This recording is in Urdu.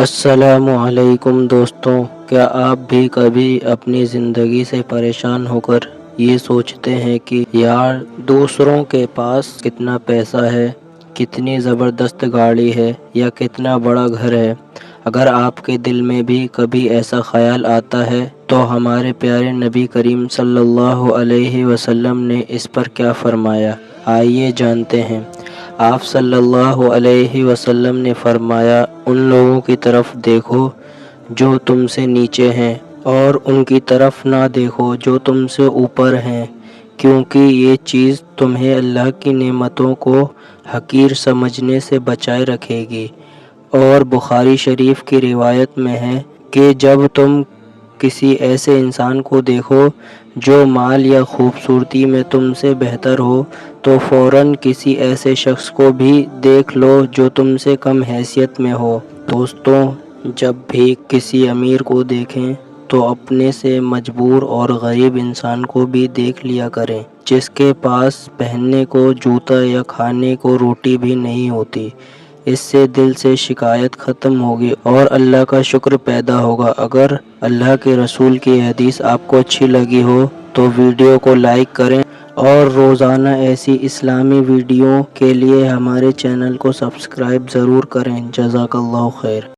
السلام علیکم دوستوں، کیا آپ بھی کبھی اپنی زندگی سے پریشان ہو کر یہ سوچتے ہیں کہ یار دوسروں کے پاس کتنا پیسہ ہے، کتنی زبردست گاڑی ہے یا کتنا بڑا گھر ہے؟ اگر آپ کے دل میں بھی کبھی ایسا خیال آتا ہے تو ہمارے پیارے نبی کریم صلی اللہ علیہ وسلم نے اس پر کیا فرمایا، آئیے جانتے ہیں۔ آپ صلی اللہ علیہ وسلم نے فرمایا، ان لوگوں کی طرف دیکھو جو تم سے نیچے ہیں، اور ان کی طرف نہ دیکھو جو تم سے اوپر ہیں، کیونکہ یہ چیز تمہیں اللہ کی نعمتوں کو حقیر سمجھنے سے بچائے رکھے گی۔ اور بخاری شریف کی روایت میں ہے کہ جب تم کسی ایسے انسان کو دیکھو جو مال یا خوبصورتی میں تم سے بہتر ہو تو فوراً کسی ایسے شخص کو بھی دیکھ لو جو تم سے کم حیثیت میں ہو۔ دوستوں، جب بھی کسی امیر کو دیکھیں تو اپنے سے مجبور اور غریب انسان کو بھی دیکھ لیا کریں، جس کے پاس پہننے کو جوتا یا کھانے کو روٹی بھی نہیں ہوتی۔ اس سے دل سے شکایت ختم ہوگی اور اللہ کا شکر پیدا ہوگا۔ اگر اللہ کے رسول کی حدیث آپ کو اچھی لگی ہو تو ویڈیو کو لائک کریں، اور روزانہ ایسی اسلامی ویڈیو کے لیے ہمارے چینل کو سبسکرائب ضرور کریں۔ جزاک اللہ خیر۔